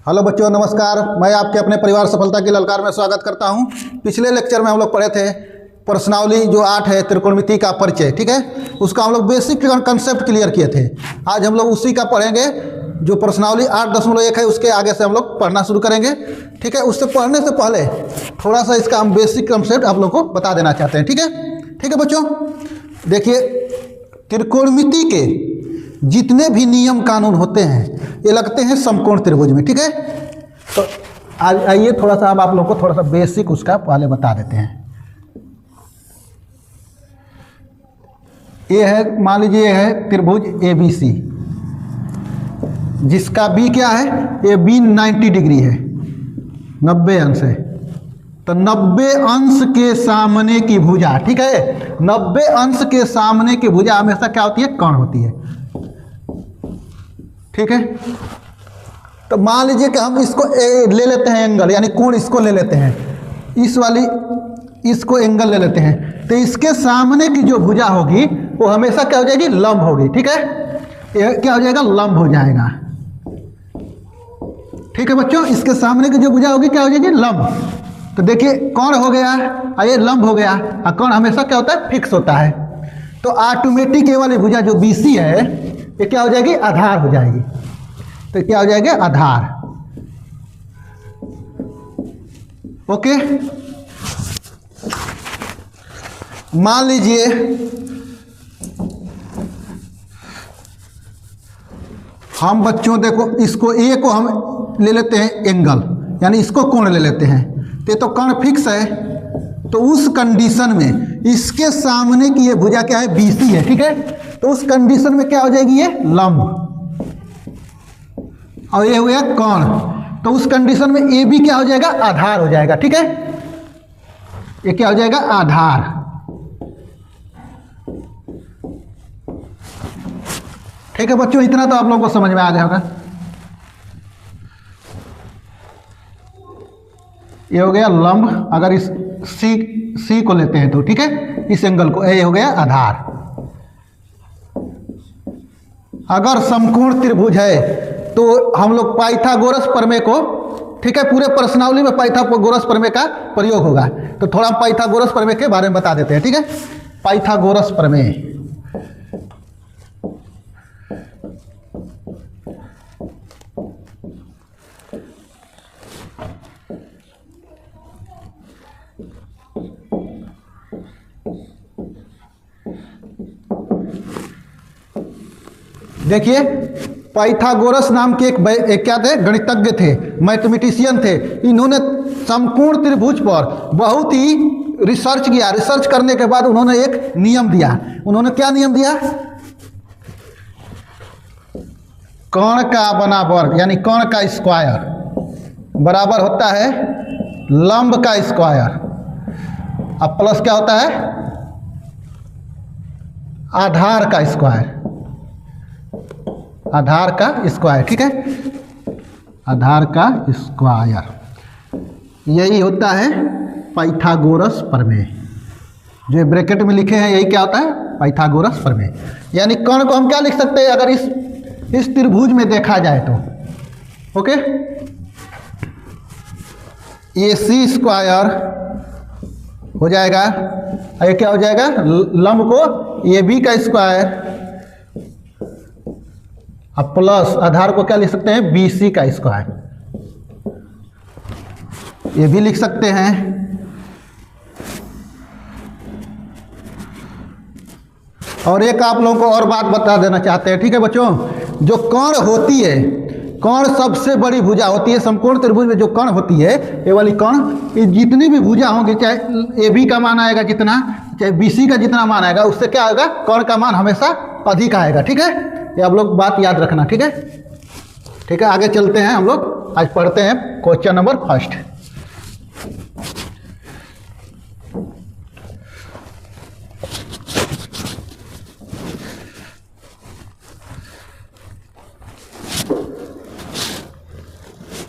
Hello बच्चों, नमस्कार। मैं आपके अपने परिवार सफलता की ललकार में स्वागत करता हूं। पिछले लेक्चर में हम लोग पढ़े थे प्रश्नावली जो 8 है, त्रिकोणमिति का परिचय, ठीक है। उसका हम लोग बेसिक कंसेप्ट क्लियर किए थे। आज हम लोग उसी का पढ़ेंगे। जो प्रश्नावली 8.1 है उसके आगे से हम लोग पढ़ना शुरू करेंगे, ठीक है। उससे पढ़ने से पहले थोड़ा सा इसका हम बेसिक कंसेप्ट आप लोग को बता देना चाहते हैं, ठीक है। ठीक है बच्चों, देखिए त्रिकोणमिति के जितने भी नियम कानून होते हैं ये लगते हैं समकोण त्रिभुज में, ठीक है। तो आइए थोड़ा सा आप लोगों को थोड़ा सा बेसिक उसका पहले बता देते हैं। ये है, मान लीजिए ये है त्रिभुज ABC, जिसका B क्या है, ये B 90 डिग्री है, 90 अंश है। तो 90 अंश के सामने की भुजा, ठीक है, 90 अंश के सामने की भुजा हमेशा क्या होती है, कर्ण होती है, ठीक है। तो मान लीजिए कि हम इसको ले लेते हैं एंगल, यानी कोण इसको ले लेते हैं, इस वाली इसको एंगल ले लेते हैं। तो इसके सामने की जो भुजा होगी वो हमेशा क्या हो जाएगी, लंब होगी, ठीक है। ये क्या हो जाएगा, लंब हो जाएगा, ठीक है बच्चों। इसके सामने की जो भुजा होगी क्या हो जाएगी, लंब। तो देखिए कोण हो गया और ये लंब हो गया, और कोण हमेशा क्या होता है, फिक्स होता है। तो ऑटोमेटिक ये वाली भुजा जो BC है ये क्या हो जाएगी, आधार हो जाएगी। तो क्या हो जाएगा, आधार। ओके, मान लीजिए हम बच्चों देखो इसको A को हम ले लेते हैं एंगल, यानी इसको कोण ले लेते हैं। तो कोण फिक्स है, तो उस कंडीशन में इसके सामने की ये भुजा क्या है, BC है, ठीक है। तो उस कंडीशन में क्या हो जाएगी, ये लंब, और ये हुआ कोण। तो उस कंडीशन में AB क्या हो जाएगा, आधार हो जाएगा, ठीक है। ये क्या हो जाएगा, आधार। ठीक है बच्चों, इतना तो आप लोगों को समझ में आ गया होगा। ये हो गया लंब, अगर इस C को लेते हैं तो, ठीक है, इस एंगल को, ये हो गया आधार। अगर समकोण त्रिभुज है तो हम लोग पाइथागोरस प्रमेय को, ठीक है, पूरे प्रश्नावली में पाइथागोरस प्रमेय का प्रयोग होगा। तो थोड़ा हम पाइथागोरस प्रमेय के बारे में बता देते हैं, ठीक है। पाइथागोरस प्रमेय, देखिए पाइथागोरस नाम के एक क्या थे, गणितज्ञ थे, मैथमेटिशियन थे। इन्होंने समकोण त्रिभुज पर बहुत ही रिसर्च किया। रिसर्च करने के बाद उन्होंने एक नियम दिया। उन्होंने क्या नियम दिया, कोण का बना वर्ग, यानी कोण का स्क्वायर बराबर होता है लंब का स्क्वायर, अब प्लस क्या होता है, आधार का स्क्वायर, आधार का स्क्वायर, ठीक है, आधार का स्क्वायर। यही होता है पाइथागोरस प्रमेय। जो ब्रैकेट में लिखे हैं यही क्या होता है, पाइथागोरस प्रमेय। यानी कोण को हम क्या लिख सकते हैं, अगर इस त्रिभुज में देखा जाए तो, ओके, AC स्क्वायर हो जाएगा, ये क्या हो जाएगा, लंब को AB का स्क्वायर, अब प्लस आधार को क्या लिख सकते हैं, BC का स्क्वायर, ये भी लिख सकते हैं। और एक आप लोगों को और बात बता देना चाहते हैं, ठीक है बच्चों। जो कोण होती है, कोण सबसे बड़ी भुजा होती है समकोण त्रिभुज में। जो कोण होती है ये वाली कोण, ये जितनी भी भुजा होंगी, चाहे AB का मान आएगा जितना, चाहे BC का जितना मान आएगा, उससे क्या आएगा, कोण का मान हमेशा अधिक आएगा, ठीक है। ये आप लोग बात याद रखना, ठीक है। ठीक है, आगे चलते हैं। हम लोग आज पढ़ते हैं क्वेश्चन नंबर फर्स्ट।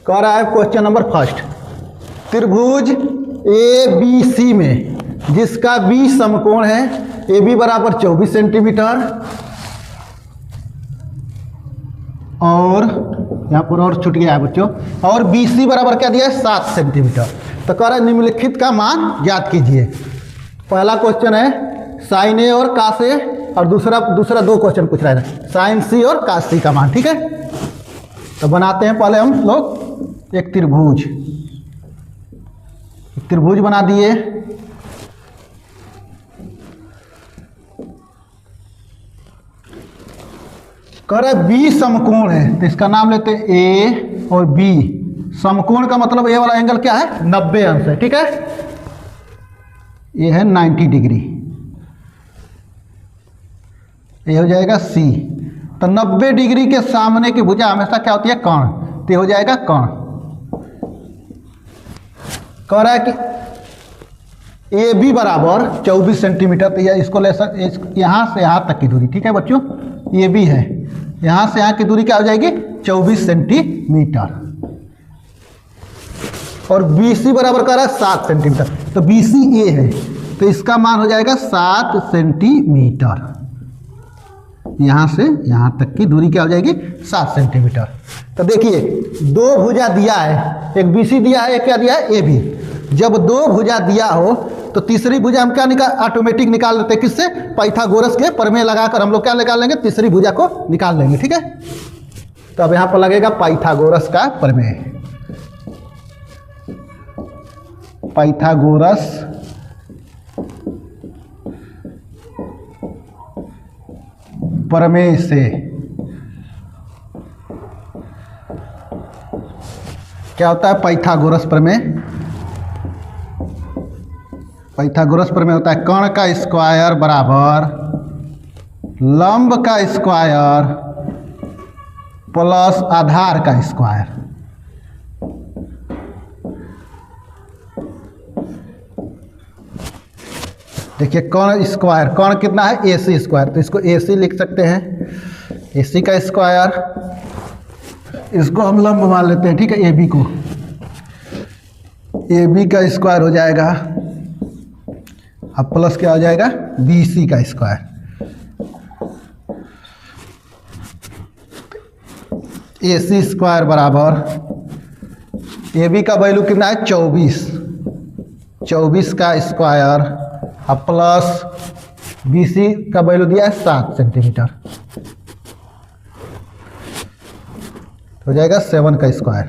कह रहा है क्वेश्चन नंबर फर्स्ट, त्रिभुज ABC में जिसका B समकोण है, AB बराबर 24 सेंटीमीटर और यहाँ पर और छूट गया है बच्चों, और BC बराबर क्या दिया है 7 सेंटीमीटर। तो कह रहा है निम्नलिखित का मान ज्ञात कीजिए। पहला क्वेश्चन है साइन ए और कास ए, और दूसरा दो क्वेश्चन पूछ रहा है साइन सी और कास सी का मान। ठीक है, तो बनाते हैं पहले हम लोग एक त्रिभुज बना दिए। कह रहे बी समकोण है, तो इसका नाम लेते हैं ए और बी। समकोण का मतलब ये वाला एंगल क्या है 90 अंश है। ठीक है, ये है 90 डिग्री, ये हो जाएगा सी। तो 90 डिग्री के सामने की भुजा हमेशा क्या होती है कर्ण, तो ये हो जाएगा कर्ण। कह रहा है कि ए बी बराबर 24 सेंटीमीटर, तो यह इसको ले यहाँ से यहाँ तक की दूरी। ठीक है बच्चों, ये भी है, यहाँ से यहाँ की दूरी क्या हो जाएगी 24 सेंटीमीटर। और BC बराबर कर रहा है 7 सेंटीमीटर, तो BC ए है, तो इसका मान हो जाएगा 7 सेंटीमीटर। यहाँ से यहाँ तक की दूरी क्या हो जाएगी 7 सेंटीमीटर। तो देखिए दो भुजा दिया है, एक BC दिया है, एक क्या दिया है AB। जब दो भुजा दिया हो तो तीसरी भुजा हम क्या ऑटोमेटिक निकाल लेते हैं, किससे, पाइथागोरस के प्रमेय लगाकर हम लोग क्या निकाल लेंगे, तीसरी भुजा को निकाल लेंगे। ठीक है, तो अब यहाँ पर लगेगा पाइथागोरस का प्रमेय। पाइथागोरस प्रमेय से क्या होता है, पाइथागोरस प्रमेय। पाइथागोरस प्रमेय होता है कर्ण का स्क्वायर बराबर लंब का स्क्वायर प्लस आधार का स्क्वायर। देखिए कर्ण स्क्वायर, कर्ण कितना है AC स्क्वायर, तो इसको AC लिख सकते हैं, AC का स्क्वायर। इसको हम लंब मान लेते हैं। ठीक है, AB को, AB का स्क्वायर हो जाएगा, अब प्लस क्या हो जाएगा BC का स्क्वायर। AC स्क्वायर बराबर AB का वैल्यू कितना है 24 का स्क्वायर, अब प्लस BC का वैल्यू दिया है 7 सेंटीमीटर, हो जाएगा 7 का स्क्वायर।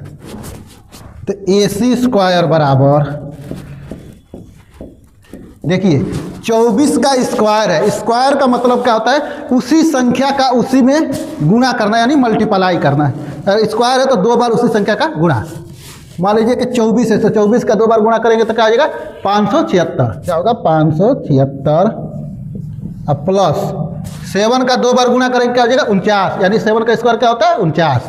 तो AC स्क्वायर बराबर देखिए 24 का स्क्वायर है। स्क्वायर का मतलब क्या होता है, उसी संख्या का उसी में गुणा करना, यानी मल्टीप्लाई करना है। स्क्वायर है तो 2 बार उसी संख्या का गुणा। मान लीजिए कि 24 है, तो 24 का 2 बार गुणा करेंगे तो क्या आ जाएगा 576। क्या होगा 576, अब प्लस 7 का 2 बार गुणा करेंगे क्या हो जाएगा 49, यानी 7 का स्क्वायर क्या होता है 49।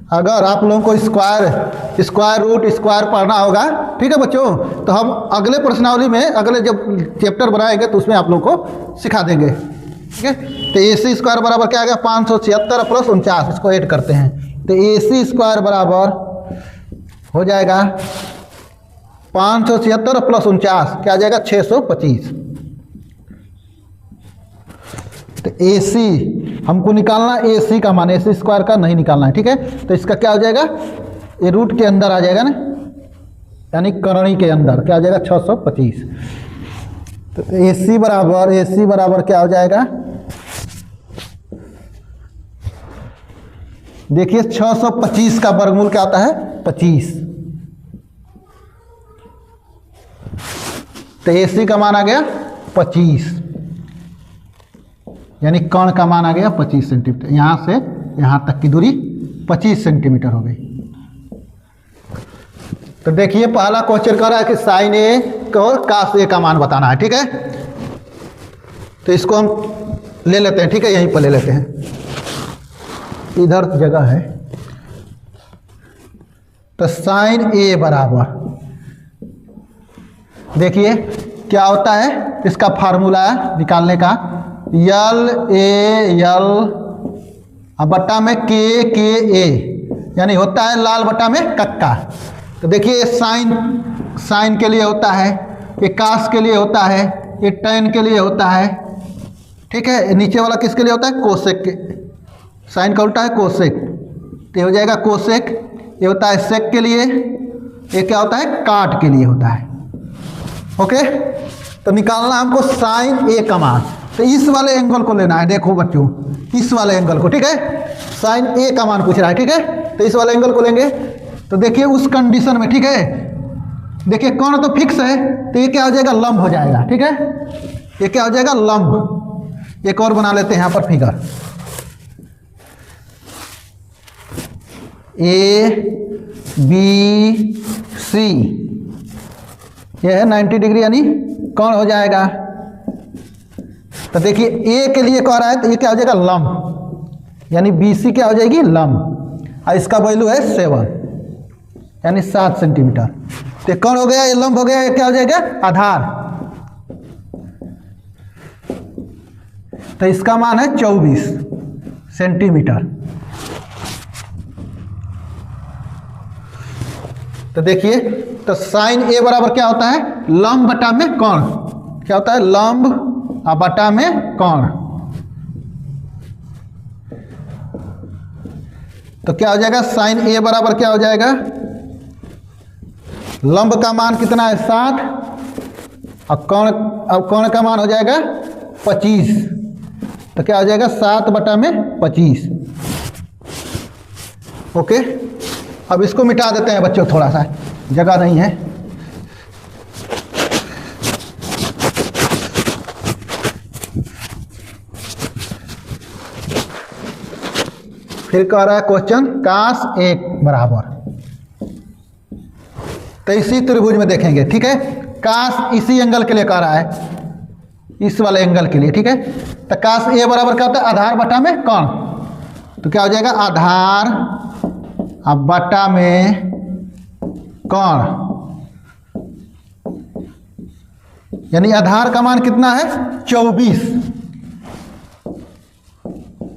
अगर आप लोगों को स्क्वायर रूट स्क्वायर पढ़ना होगा, ठीक है बच्चों, तो हम अगले प्रश्नावली में, अगले जब चैप्टर बनाएंगे तो उसमें आप लोगों को सिखा देंगे। ठीक है, तो AC स्क्वायर बराबर क्या आ गया 576 प्लस 49, इसको ऐड करते हैं, तो AC स्क्वायर बराबर हो जाएगा 576 प्लस 49 क्या आ जाएगा 625। तो AC हमको निकालना, AC का मान, AC स्क्वायर का नहीं निकालना है। ठीक है, तो इसका क्या हो जाएगा, ये रूट के अंदर आ जाएगा ना, यानी करणी के अंदर क्या आ जाएगा 625। तो AC बराबर क्या हो जाएगा, देखिए 625 का वर्गमूल क्या होता है 25। तो AC का मान आ गया 25, यानी कर्ण का मान आ गया 25 सेंटीमीटर। यहाँ से यहाँ तक की दूरी 25 सेंटीमीटर हो गई। तो देखिए पहला क्वेश्चन कर रहा है कि साइन ए और कास ए का मान बताना है। ठीक है, तो इसको हम ले लेते हैं। ठीक है, यहीं पर ले लेते हैं, इधर जगह है। तो साइन ए बराबर देखिए क्या होता है, इसका फार्मूला निकालने का यल ए यल बट्टा में के ए, यानी होता है लाल बट्टा में कक्का। तो देखिए साइन के लिए होता है, ये कास के लिए होता है, ये टैन के लिए होता है। ठीक है, नीचे वाला किसके लिए होता है कोसेक साइन का उल्टा है कोसेक, तो ये हो जाएगा कोसेक। ये होता है सेक के लिए, ये क्या होता है काट के लिए होता है। ओके, तो निकालना हमको साइन ए का मान। तो इस वाले एंगल को लेना है, देखो बच्चों इस वाले एंगल को, ठीक है। साइन ए का मान पूछ रहा है, ठीक है। तो इस वाले एंगल को लेंगे। तो देखिए उस कंडीशन में, ठीक है, देखिए कोण तो फिक्स है, तो ये क्या हो जाएगा लंब हो जाएगा, ठीक है। ये क्या हो जाएगा लंब। एक और बना लेते हैं यहाँ पर फिगर। ए बी सी, ये है 90 डिग्री यानी कोण हो जाएगा। तो देखिए ए के लिए कह रहा है, तो ये क्या हो जाएगा लंब, यानी बी सी क्या हो जाएगी लंब। और इसका वैल्यू है 7 यानी 7 सेंटीमीटर। तो कौन हो गया, ये लंब हो गया, ये क्या हो जाएगा आधार। तो इसका मान है 24 सेंटीमीटर। तो देखिए, तो साइन ए बराबर क्या होता है लंब बटा में कोण, क्या होता है लंब और बटा में कोण। तो क्या हो जाएगा साइन ए बराबर क्या हो जाएगा, लंब का मान कितना है 7 और कोण का मान हो जाएगा 25। तो क्या हो जाएगा 7 बटा में 25। ओके, अब इसको मिटा देते हैं बच्चों, थोड़ा सा जगह नहीं है। फिर कह रहा है क्वेश्चन काश एक बराबर, तो इसी त्रिभुज में देखेंगे, ठीक है। काश इसी एंगल के लिए कह रहा है, इस वाले एंगल के लिए, ठीक है। तो काश ए बराबर क्या होता है आधार बटा में कोण। तो क्या हो जाएगा आधार अब बटा में कोण, यानी आधार का मान कितना है 24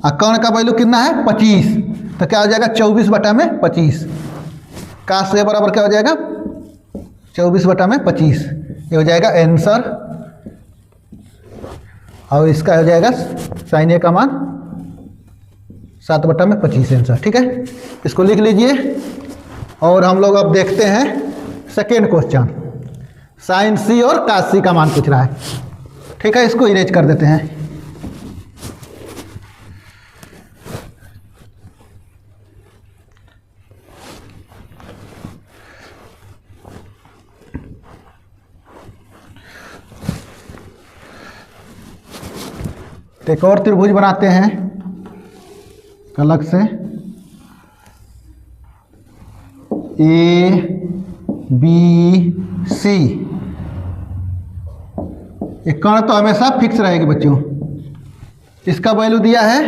और कोण का वैल्यू कितना है 25। तो क्या हो जाएगा 24 बटा में 25। काश ए बराबर क्या हो जाएगा 24 बटा में 25। ये हो जाएगा आंसर। और इसका हो जाएगा साइन ए का मान 7 बटा में 25 आंसर, ठीक है। इसको लिख लीजिए। और हम लोग अब देखते हैं सेकेंड क्वेश्चन, साइन सी और काश सी का मान पूछ रहा है, ठीक है। इसको इरेज कर देते हैं। एक और त्रिभुज बनाते हैं अलग से, ए बी सी। एक कोण तो हमेशा फिक्स रहेगी बच्चों। इसका वैल्यू दिया है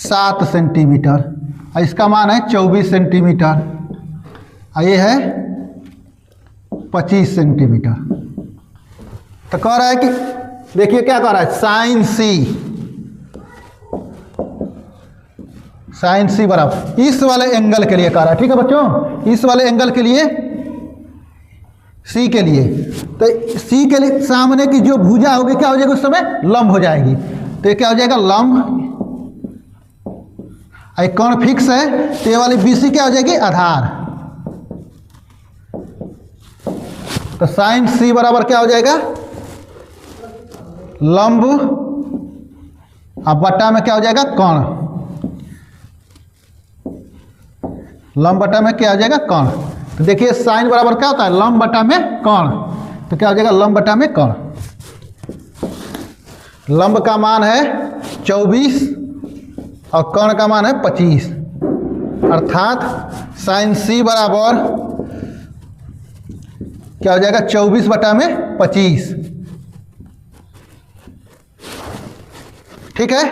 7 सेंटीमीटर और इसका मान है 24 सेंटीमीटर और ये है 25 सेंटीमीटर। तो कह रहा है कि देखिए क्या कह रहा है साइन सी बराबर इस वाले एंगल के लिए कह रहा है, ठीक है बच्चों। इस वाले एंगल के लिए सी के लिए, तो सी के लिए सामने की जो भुजा होगी क्या हो जाएगी उस समय लंब हो जाएगी। तो ये क्या हो जाएगा लंब। कोण फिक्स है तो ये वाली बीसी क्या हो जाएगी आधार। तो साइन सी बराबर क्या हो जाएगा लंब और बटा में क्या हो जाएगा कोण। लंब बटा में क्या हो जाएगा कोण। तो देखिए साइन बराबर क्या होता है लंब बटा में कोण। तो क्या हो जाएगा लंब बटा में कोण। लंब का मान है 24 और कोण का मान है 25, अर्थात साइन सी बराबर क्या हो जाएगा 24 बटा में 25, ठीक है।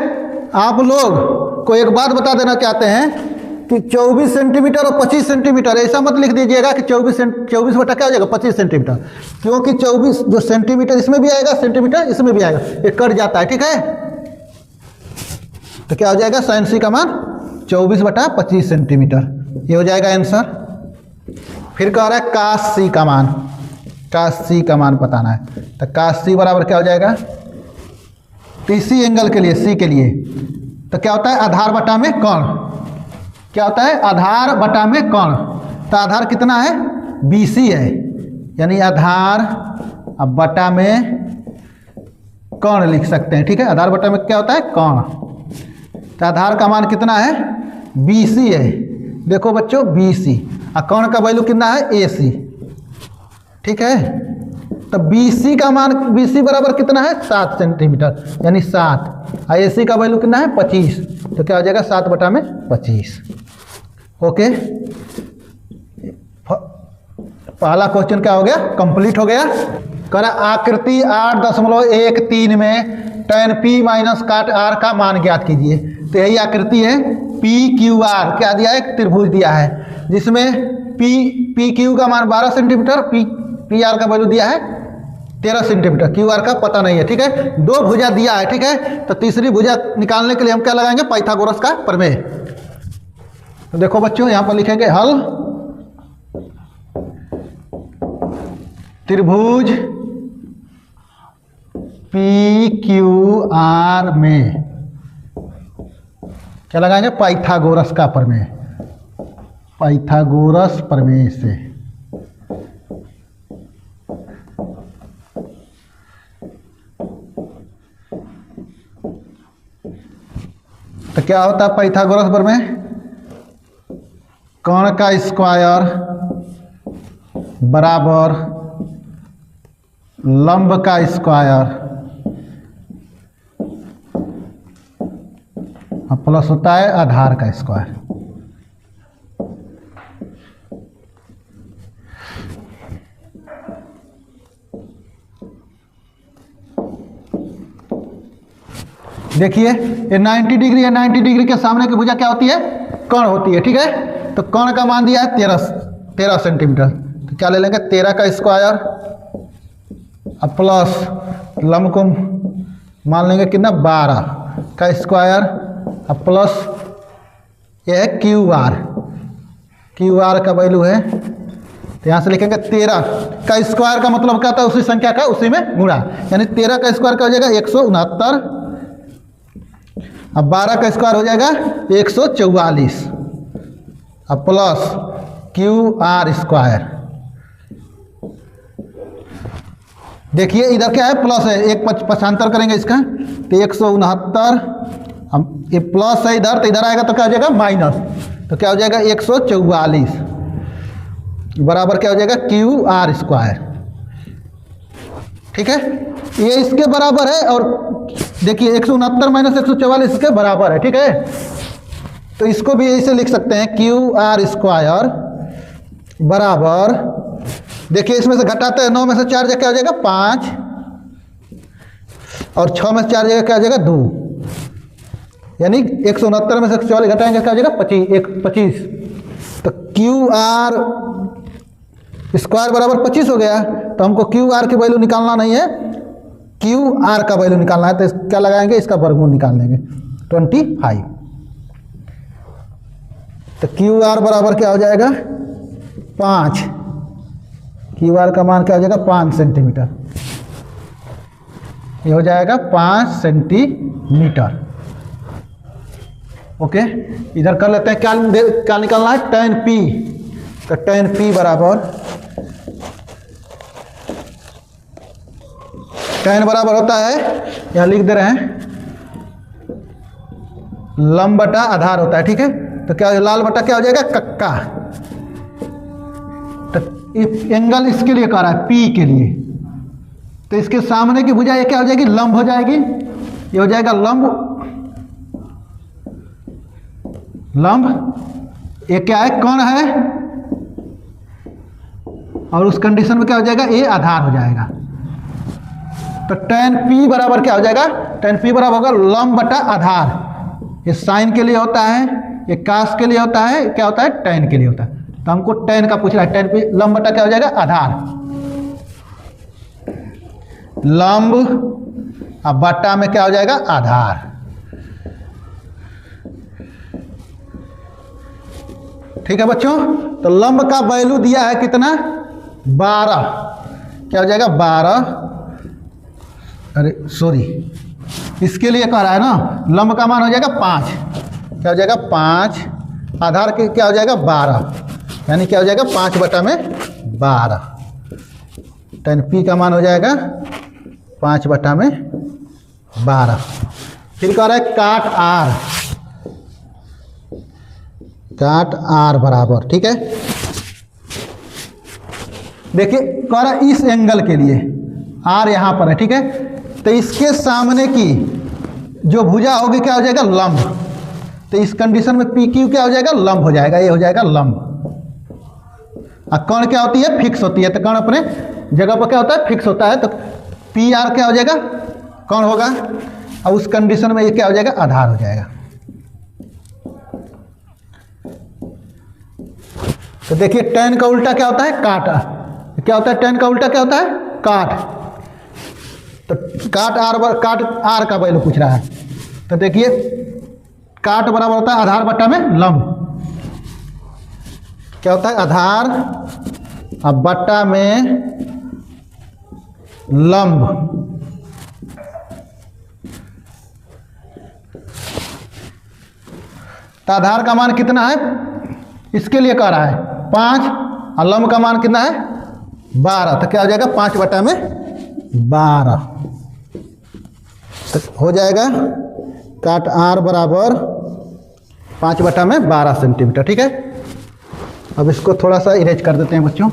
आप लोग को एक बात बता देना चाहते हैं कि 24 सेंटीमीटर और 25 सेंटीमीटर, ऐसा मत लिख दीजिएगा कि 24 बटा क्या हो जाएगा 25 सेंटीमीटर, क्योंकि 24 जो सेंटीमीटर इसमें भी आएगा, सेंटीमीटर इसमें भी आएगा, ये कट जाता है, ठीक है। तो क्या हो जाएगा साइन सी का मान 24 बटा 25 सेंटीमीटर, ये हो जाएगा आंसर। फिर कह रहा है काश सी का मान, काश सी का मान बताना है। तो काश सी बराबर क्या हो जाएगा इसी एंगल के लिए सी के लिए, तो क्या होता है आधार बटा में कर्ण, क्या होता है आधार बटा में कर्ण। तो आधार कितना है BC है, यानी आधार अब बटा में कर्ण लिख सकते हैं, ठीक है। आधार बटा में क्या होता है कर्ण। तो आधार का मान कितना है BC है, देखो बच्चों BC, और कर्ण का वैल्यू कितना है AC, ठीक है। तो BC का मान BC बराबर कितना है 7 सेंटीमीटर, यानी 7, और AC का वैल्यू कितना है 25, तो क्या हो जाएगा 7 बटा में 25। ओके, पहला क्वेश्चन क्या हो गया कंप्लीट हो गया। करा आकृति 8.13 में tan P माइनस काट R का मान ज्ञात कीजिए। तो यही आकृति है PQR, क्या दिया है एक त्रिभुज दिया है जिसमें PQ का मान 12 सेंटीमीटर, PR का वैल्यू दिया है 13 सेंटीमीटर, QR का पता नहीं है, ठीक है। दो भुजा दिया है, ठीक है। तो तीसरी भुजा निकालने के लिए हम क्या लगाएंगे पाइथागोरस का प्रमेय। तो देखो बच्चों यहाँ पर लिखेंगे हल त्रिभुज PQR में क्या लगाएंगे पाइथागोरस का प्रमेय, पाइथागोरस प्रमेय से। तो क्या होता है पाइथागोरस प्रमेय, कर्ण का स्क्वायर बराबर लंब का स्क्वायर प्लस होता है आधार का स्क्वायर। देखिए ये 90 डिग्री है, 90 डिग्री के सामने की भुजा क्या होती है कर्ण होती है, ठीक है। तो कर्ण का मान दिया है 13 सेंटीमीटर, तो क्या ले लेंगे 13 का स्क्वायर अब प्लस लंब को मान लेंगे कितना 12 का स्क्वायर अब प्लस ये है QR का वैल्यू है। तो यहाँ से लिखेंगे 13 का स्क्वायर का मतलब क्या होता है उसी संख्या का उसी में गुणा, यानी 13 का स्क्वायर का हो जाएगा 169, अब 12 का स्क्वायर हो जाएगा 144 अब प्लस QR स्क्वायर। देखिए इधर क्या है प्लस है, एक पक्षांतर करेंगे इसका तो 169, हम ये प्लस है इधर, तो इधर आएगा तो क्या हो जाएगा माइनस, तो क्या हो जाएगा 144 बराबर क्या हो जाएगा QR स्क्वायर, ठीक है। ये इसके बराबर है और देखिए 169 माइनस 144 इसके बराबर है, ठीक है। तो इसको भी ऐसे लिख सकते हैं QR स्क्वायर बराबर, देखिए इसमें से घटाते हैं 9 में से 4 क्या हो जाएगा 5 और 6 में से 4 जगह क्या हो जाएगा 2, यानी 169 में से 144 घटाएंगे क्या हो जाएगा 25। तो QR स्क्वायर बराबर 25 हो गया। तो हमको QR की वैल्यू निकालना नहीं है, QR का वैल्यू निकालना है, तो क्या लगाएंगे इसका वर्गमूल निकाल लेंगे 25। तो QR बराबर क्या हो जाएगा 5, QR का मान क्या हो जाएगा 5 सेंटीमीटर, ये हो जाएगा 5 सेंटीमीटर। ओके, इधर कर लेते हैं क्या निकालना है tan P। तो tan P बराबर tan बराबर होता है, यहाँ लिख दे रहे हैं लंब बटा आधार होता है, ठीक है। तो क्या लाल बटा क्या हो जाएगा कक्का। तो एंगल इसके लिए कह रहा है P के लिए, तो इसके सामने की भुजा ये क्या हो जाएगी लंब हो जाएगी, ये हो जाएगा लंब, ये क्या है कर्ण है और उस कंडीशन में क्या हो जाएगा ये आधार हो जाएगा। तो tan P बराबर क्या हो जाएगा, tan P बराबर होगा लंब बटा आधार, ये साइन के लिए होता है, ये कास के लिए होता है, क्या होता है tan के लिए होता है। तो हमको tan का पूछ रहा है, tan P लंब बटा क्या हो जाएगा आधार, लंब अब बटा में क्या हो जाएगा आधार, ठीक है बच्चों। तो लंब का वैल्यू दिया है कितना 12, क्या हो जाएगा 12, अरे सॉरी इसके लिए कह रहा है ना, लंब का मान हो जाएगा 5, क्या हो जाएगा 5, आधार के क्या हो जाएगा 12, यानी क्या हो जाएगा 5/12। tan p का मान हो जाएगा 5/12। फिर कह रहा है काट r बराबर, ठीक है। देखिए कह रहा है इस एंगल के लिए r यहाँ पर है, ठीक है। तो इसके सामने की जो भुजा होगी क्या हो जाएगा लंब। तो इस कंडीशन में पी क्यू क्या हो जाएगा लंब हो जाएगा, ये हो जाएगा लंब। और कर्ण क्या होती है फिक्स होती है, तो कर्ण अपने जगह पर क्या होता है फिक्स होता है। तो पी आर क्या हो जाएगा कर्ण होगा, और उस कंडीशन में ये क्या हो जाएगा आधार हो जाएगा। तो देखिए tan का उल्टा क्या होता है काट, क्या होता है tan का उल्टा क्या होता है काट। तो काट आर का वैल्यू पूछ रहा है। तो देखिए काट बराबर होता है आधार बट्टा में लंब, क्या होता है आधार अब बट्टा में लंब। तो आधार का मान कितना है इसके लिए कह रहा है 5, और लंब का मान कितना है 12। तो क्या हो जाएगा 5/12। तो हो जाएगा काट आर बराबर 5/12 सेंटीमीटर, ठीक है। अब इसको थोड़ा सा इरेज कर देते हैं बच्चों।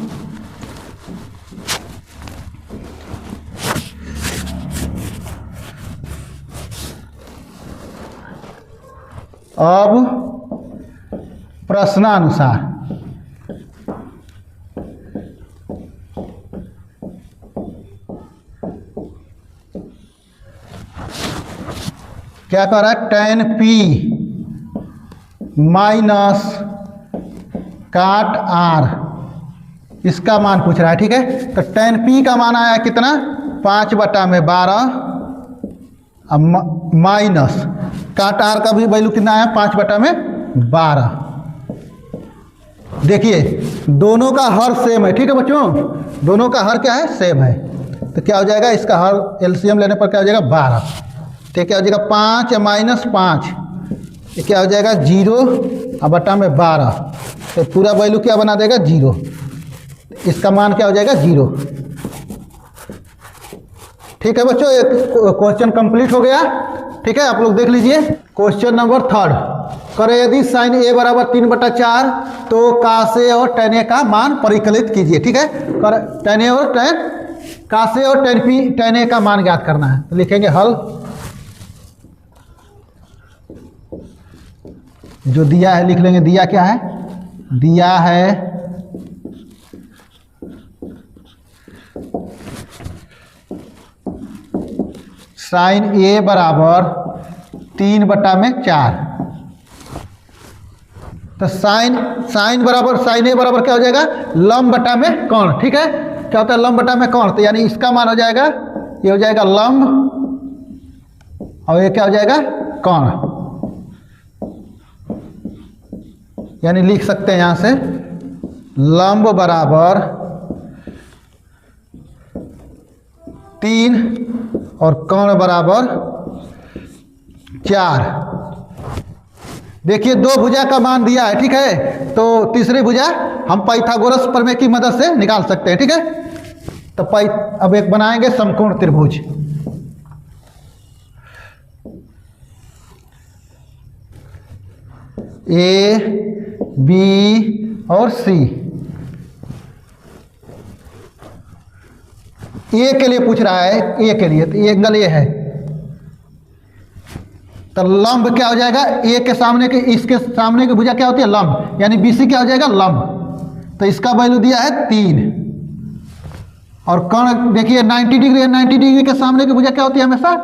अब प्रश्नानुसार क्या कह रहा है tan p माइनस काट r, इसका मान पूछ रहा है, ठीक है। तो tan p का मान आया कितना 5/12, माइनस काट r का भी वैल्यू कितना आया 5/12। देखिए दोनों का हर सेम है, ठीक है बच्चों, दोनों का हर क्या है सेम है। तो क्या हो जाएगा इसका हर एलसीएम लेने पर क्या हो जाएगा 12। तो क्या हो जाएगा 5 माइनस 5, ये क्या हो जाएगा 0 और बट्टा में 12। तो पूरा वैल्यू क्या बना देगा 0, इसका मान क्या हो जाएगा 0। ठीक है बच्चों, एक क्वेश्चन कंप्लीट हो गया, ठीक है। आप लोग देख लीजिए क्वेश्चन नंबर 3 करे यदि साइन a बराबर 3/4 तो cos a और tan a का मान परिकलित कीजिए, ठीक है। tan a और cos a और tan a का मान ज्ञात करना है। तो लिखेंगे हल, जो दिया है लिख लेंगे, दिया क्या है, दिया है साइन a बराबर 3/4। तो साइन बराबर साइन a बराबर क्या हो जाएगा लंब बटा में कोण, ठीक है। क्या होता है लंब बटा में कोण, तो यानी इसका मान हो जाएगा ये हो जाएगा लंब और ये क्या हो जाएगा कोण, यानी लिख सकते हैं यहां से लंब बराबर 3 और कोण बराबर 4। देखिए दो भुजा का मान दिया है, ठीक है। तो तीसरी भुजा हम पाइथागोरस प्रमेय की मदद से निकाल सकते हैं, ठीक है। तो अब एक बनाएंगे समकोण त्रिभुज। ए बी और सी, ए के लिए पूछ रहा है, ए के लिए, तो ये एंगल ए है। तो लंब क्या हो जाएगा ए के सामने के, इसके सामने की भुजा क्या होती है लंब, यानी बीसी क्या हो जाएगा लंब। तो इसका वैल्यू दिया है 3 और कोण देखिए 90 डिग्री है, 90 डिग्री के सामने की भुजा क्या होती है हमेशा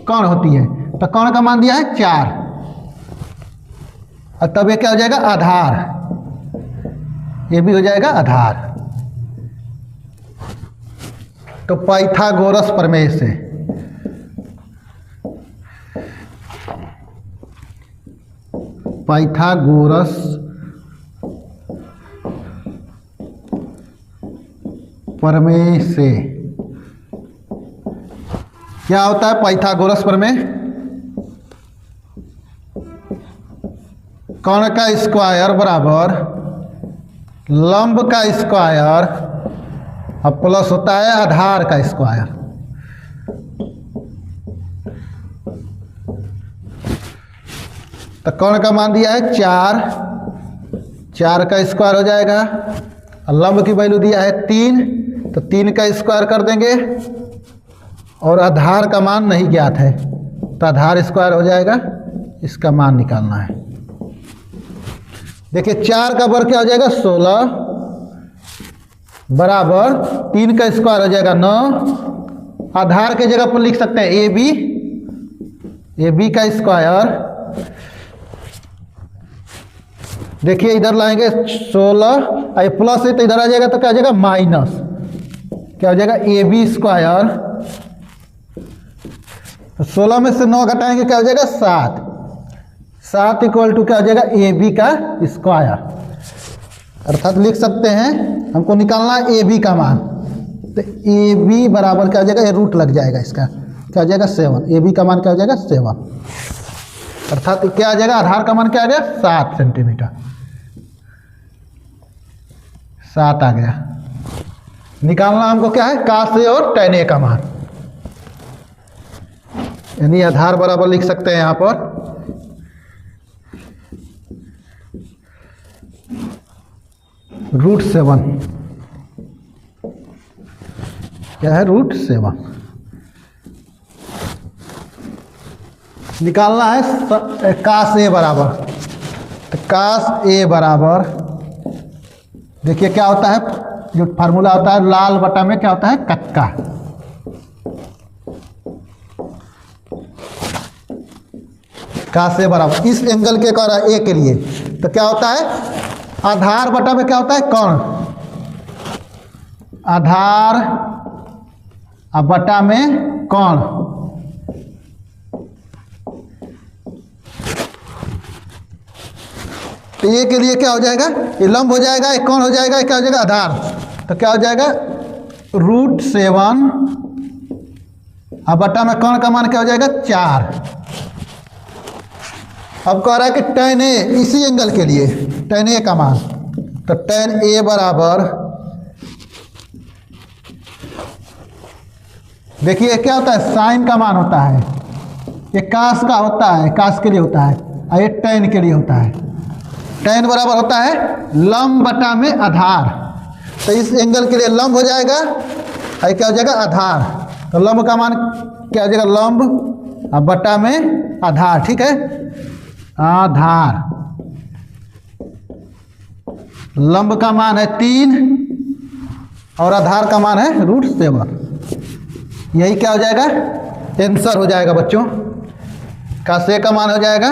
कोण होती है। तो कोण का मान दिया है 4 और तब ये क्या हो जाएगा आधार, ये भी हो जाएगा आधार। तो पाइथागोरस प्रमेय से पाइथागोरस प्रमेय से क्या होता है पाइथागोरस प्रमेय? कर्ण का स्क्वायर बराबर लंब का स्क्वायर और प्लस होता है आधार का स्क्वायर। तो कर्ण का मान दिया है 4, 4 का स्क्वायर हो जाएगा और लंब की वैल्यू दिया है 3, तो 3 का स्क्वायर कर देंगे और आधार का मान नहीं ज्ञात है तो आधार स्क्वायर हो जाएगा, इसका मान निकालना है। देखिए 4 का वर्ग क्या हो जाएगा 16 बराबर 3 का स्क्वायर हो जाएगा 9, आधार के जगह पर लिख सकते हैं ए बी का स्क्वायर। देखिए इधर लाएंगे 16 और प्लस है तो इधर आ जाएगा तो क्या हो जाएगा माइनस, क्या हो जाएगा ए बी स्क्वायर। 16 में से 9 घटाएंगे क्या हो जाएगा 7, 7 इक्वल टू क्या हो जाएगा ए बी का स्क्वायर। अर्थात लिख सकते हैं हमको निकालना है ए बी का मान, तो ए बी बराबर क्या हो जाएगा, ये रूट लग जाएगा इसका, क्या हो जाएगा 7, ए बी का मान क्या हो जाएगा 7, अर्थात क्या आ जाएगा आधार का मान क्या आ गया 7 सेंटीमीटर, 7 आ गया। निकालना हमको क्या है cos A और tan A का मान, यानी आधार बराबर लिख सकते हैं यहाँ पर √7, क्या है √7। निकालना है cos A बराबर, तो cos A बराबर देखिए क्या होता है, जो फार्मूला होता है लाल बटा में क्या होता है कक्का, cos A बराबर इस एंगल के कारण A के लिए तो क्या होता है आधार बटा में क्या होता है कर्ण, आधार और बटा में कर्ण, तो ये के लिए क्या हो जाएगा, ये लंब हो जाएगा, एक कौन हो जाएगा, ये क्या हो जाएगा आधार, तो क्या हो जाएगा √7 और बटा में कौन का मान क्या हो जाएगा 4। अब कह रहा है कि tan A इसी एंगल के लिए tan A का मान, तो tan A बराबर देखिए क्या होता है साइन का मान होता है, ये cos का होता है, cos के लिए होता है और ये tan के लिए होता है। tan बराबर होता है लंब बटा में आधार, तो इस एंगल के लिए लंब हो जाएगा और क्या हो जाएगा आधार, तो लंब का मान क्या हो जाएगा लंब और बटा में आधार, ठीक है आधार, लंब का मान है 3 और आधार का मान है √7, यही क्या हो जाएगा आंसर हो जाएगा बच्चों, cos A का मान हो जाएगा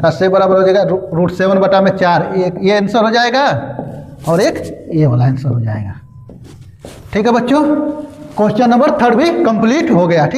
cos A बराबर हो जाएगा √7 बटा में 4, एक ये आंसर हो जाएगा और एक ये वाला आंसर हो जाएगा। ठीक है बच्चों, क्वेश्चन नंबर 3 भी कंप्लीट हो गया। ठीक।